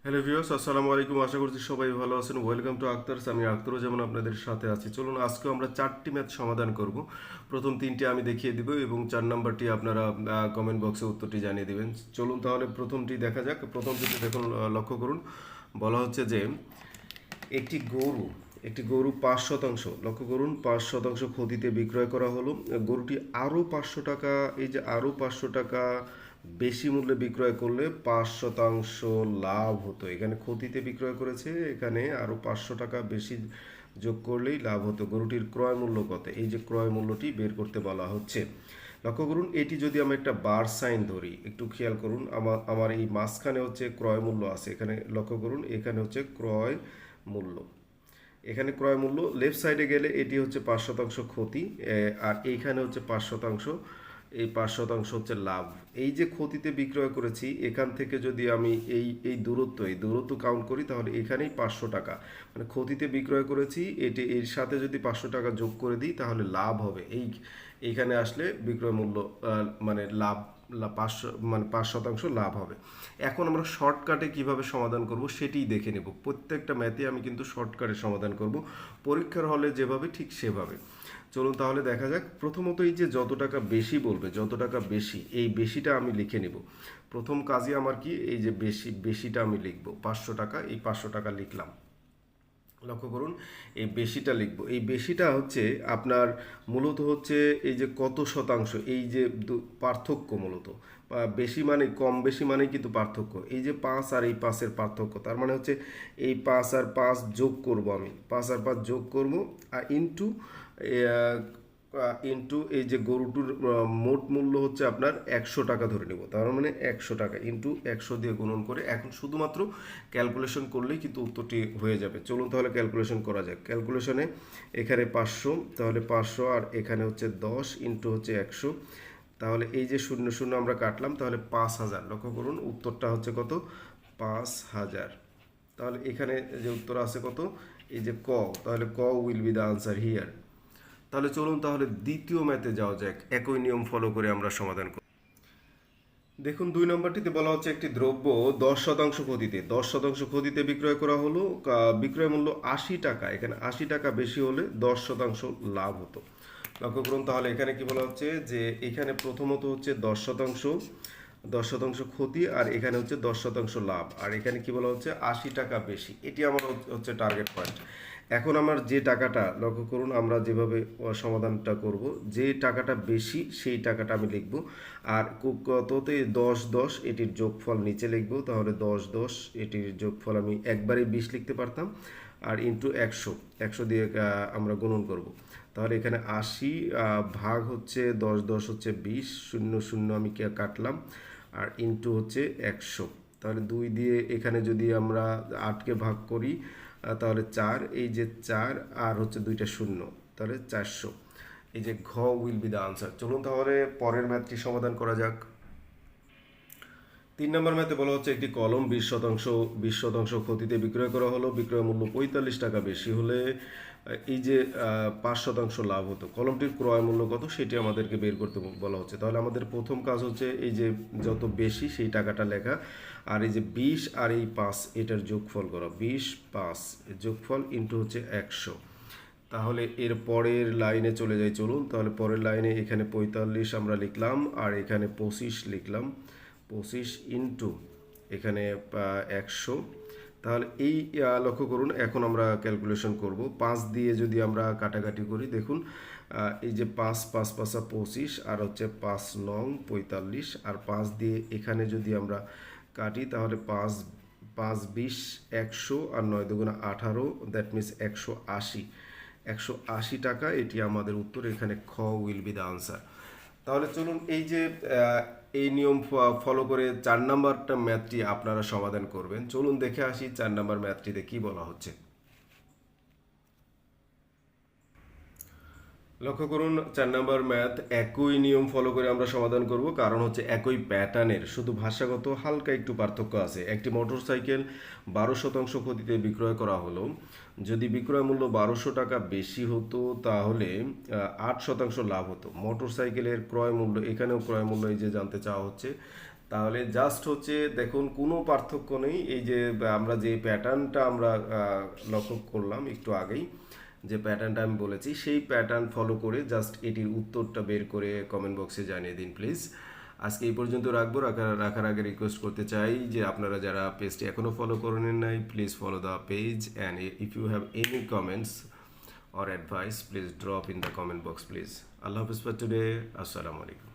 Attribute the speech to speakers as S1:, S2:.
S1: Hello viewers, আসসালামু আলাইকুম। আশা করছি সবাই ভালো আছেন। ওয়েলকাম টু আক্তারস। আমি আক্তারও যেমন আপনাদের সাথে আছি। চলুন আজকে আমরা 4টি ম্যাথ সমাধান করব। প্রথম 3টি আমি দেখিয়ে দিব এবং 4 নাম্বারটি আপনারা কমেন্ট বক্সে উত্তরটি জানিয়ে দিবেন। চলুন তাহলে প্রথমটি দেখা যাক। প্রথমটিতে দেখুন, লক্ষ্য করুন, বলা হচ্ছে যে একটি গরু একটি গরু 5%, লক্ষ্য করুন, 5% ক্ষতিতে বিক্রয় করা হলো। গরুটি আরও 500 টাকা, এই যে আরও 500 টাকা বেশি মূল্যে বিক্রয় করলে 5% লাভ হতো। এখানে ক্ষতিতে বিক্রয় করেছে, এখানে আরও 500 টাকা বেশি যোগ করলেই লাভ হতো। গরুটির ক্রয় মূল্য কত? এই যে ক্রয় মূল্যটি বের করতে বলা হচ্ছে। লক্ষ্য করুন, এটি যদি আমি একটা বার সাইন ধরি, একটু খেয়াল করুন, আমার আমার এই মাঝখানে হচ্ছে ক্রয় মূল্য আছে। এখানে লক্ষ্য করুন, এখানে হচ্ছে ক্রয় মূল্য, এখানে ক্রয় মূল্য। লেফট সাইডে গেলে এটি হচ্ছে 5% ক্ষতি, আর এইখানে হচ্ছে 5%, এই 5% হচ্ছে লাভ। এই যে ক্ষতিতে বিক্রয় করেছি, এখান থেকে যদি আমি এই দূরত্ব কাউন্ট করি, তাহলে এখানেই 500 টাকা, মানে ক্ষতিতে বিক্রয় করেছি, এটি এর সাথে যদি 500 টাকা যোগ করে দিই তাহলে লাভ হবে। এইখানে আসলে বিক্রয় মূল্য মানে লাভ, 5% লাভ হবে। এখন আমরা শর্টকাটে কিভাবে সমাধান করব সেটিই দেখে নেব। প্রত্যেকটা ম্যাথে আমি কিন্তু শর্টকাটে সমাধান করব, পরীক্ষার হলে যেভাবে ঠিক সেভাবে। চলুন তাহলে দেখা যাক। প্রথমত এই যে যত টাকা বেশি বলবে, যত টাকা বেশি, এই বেশিটা আমি লিখে নেব। প্রথম কাজই আমার কি, এই যে বেশিটা আমি লিখব। 500 টাকা, এই 500 টাকা লিখলাম। লক্ষ্য করুন, এই বেশিটা লিখব। এই বেশিটা হচ্ছে আপনার মূলত হচ্ছে এই যে কত শতাংশ, এই যে পার্থক্য মূলত। বেশি মানে কম, বেশি মানে কিন্তু পার্থক্য। এই যে 5 আর এই 5-এর পার্থক্য, তার মানে হচ্ছে এই 5 আর 5 যোগ করব, আমি 5 আর 5 যোগ করব, আর ইন্টু এই যে গরুটির মোট মূল্য হচ্ছে আপনার 100 টাকা ধরে নেব। তার মানে 100 টাকা ইন্টু 100 দিয়ে গুণন করে এখন শুধুমাত্র ক্যালকুলেশন করলেই কিন্তু উত্তরটি হয়ে যাবে। চলুন তাহলে ক্যালকুলেশন করা যাক। ক্যালকুলেশনে এখানে 500, তাহলে 500, আর এখানে হচ্ছে 10 ইন্টু হচ্ছে 100, তাহলে এই যে শূন্য শূন্য আমরা কাটলাম, তাহলে 5000। লক্ষ্য করুন, উত্তরটা হচ্ছে কত? 5000। তাহলে এখানে যে উত্তর আছে কত? এই যে ক, তাহলে ক will be the answer here. তাহলে চলুন তাহলে দ্বিতীয় ম্যাথে যাওয়া যাক। একই নিয়ম ফলো করে আমরা সমাধান করি। দেখুন, 2 নম্বরটিতে বলা হচ্ছে একটি দ্রব্য 10% ক্ষতিতে, 10% ক্ষতিতে বিক্রয় করা হলো। বিক্রয় মূল্য 80 টাকা, এখানে 80 টাকা বেশি হলে 10% লাভ হতো। লক্ষ্য করুন, তাহলে এখানে কি বলা হচ্ছে যে এখানে প্রথমত হচ্ছে 10% ক্ষতি, আর এখানে হচ্ছে 10% লাভ, আর এখানে কি বলা হচ্ছে 80 টাকা বেশি। এটি আমার হচ্ছে টার্গেট পয়েন্ট। এখন আমার যে টাকাটা, লক্ষ্য করুন, আমরা যেভাবে সমাধানটা করব, যে টাকাটা বেশি সেই টাকাটা আমি লিখব, আর কততে 10 10 এটির যোগফল নিচে লিখব। তাহলে 10 10 এটির যোগফল আমি একবারে 20 লিখতে পারতাম, আর ইন্টু 100 দিয়ে আমরা গুণন করব। তাহলে এখানে 80 ভাগ হচ্ছে 10 10 হচ্ছে 20, শূন্য শূন্য আমি কাটলাম, আর ইন্টু হচ্ছে 100। তাহলে 2 দিয়ে এখানে যদি আমরা 8কে ভাগ করি, তাহলে 4, এই যে 4 আর হচ্ছে 2টা শূন্য, তাহলে 400। এই যে ঘ উইল বি দ্য আনসার। চলুন তাহলে পরের ম্যাথটি সমাধান করা যাক। 3 নম্বর ম্যাথে বলা হচ্ছে একটি কলম 20% ক্ষতিতে বিক্রয় করা হলো। বিক্রয় মূল্য 45 টাকা বেশি হলে এই যে 5% লাভ হতো। কলমটির ক্রয় মূল্য কত সেটি আমাদেরকে বের করতে বলা হচ্ছে। তাহলে আমাদের প্রথম কাজ হচ্ছে এই যে যত বেশি সেই টাকাটা লেখা, আর এই যে 20 আর এই 5 এটার যোগফল করা। 20 5 যোগফল ইন্টু হচ্ছে 100। তাহলে এর পরের লাইনে চলে যাই। চলুন তাহলে পরের লাইনে এখানে 45 আমরা লিখলাম, আর এখানে 25 লিখলাম। 25 ইন্টু এখানে 100। তাহলে এই লক্ষ্য করুন, এখন আমরা ক্যালকুলেশন করব। 5 দিয়ে যদি আমরা কাটাকাটি করি, দেখুন, এই যে 5 5 5 25, আর হচ্ছে 5 নং 45, আর 5 দিয়ে এখানে যদি আমরা কাটি, তাহলে 5 5 20 100, আর 9 দুগুণা 18, দ্যাট মিনস 180। 180 টাকা, এটি আমাদের উত্তর। এখানে খ উইল বি দ্য আনসার। তাহলে চলুন এই যে এই নিয়ম ফলো করে 4 নম্বরটা ম্যাথটি আপনারা সমাধান করবেন। চলুন দেখে আসি 4 নম্বর ম্যাথটিতে কি বলা হচ্ছে। লক্ষ্য করুন, 4 নম্বর ম্যাথ একই নিয়ম ফলো করে আমরা সমাধান করব, কারণ হচ্ছে একই প্যাটার্নের, শুধু ভাষাগত হালকা একটু পার্থক্য আছে। একটি মোটরসাইকেল 12% ক্ষতিতে বিক্রয় করা হলো। যদি বিক্রয় মূল্য 1200 টাকা বেশি হতো তাহলে 8% লাভ হতো। মোটরসাইকেলের ক্রয় মূল্য, এখানেও ক্রয় মূল্য এই যে জানতে চাওয়া হচ্ছে। তাহলে জাস্ট হচ্ছে দেখুন কোনো পার্থক্য নেই। এই যে আমরা যে প্যাটার্নটা আমরা লক্ষ্য করলাম একটু আগেই, যে প্যাটার্নটা আমি বলেছি সেই প্যাটার্ন ফলো করে জাস্ট এটির উত্তরটা বের করে কমেন্ট বক্সে জানিয়ে দিন প্লিজ। আজকে এই পর্যন্ত রাখবো। রাখার আগে রিকোয়েস্ট করতে চাই যে আপনারা যারা পেজটি এখনও ফলো করে নেন নাই, please follow the page, and if you have any comments or advice, please drop in the comment box please. Allah Hafiz for today. Assalamu alaikum.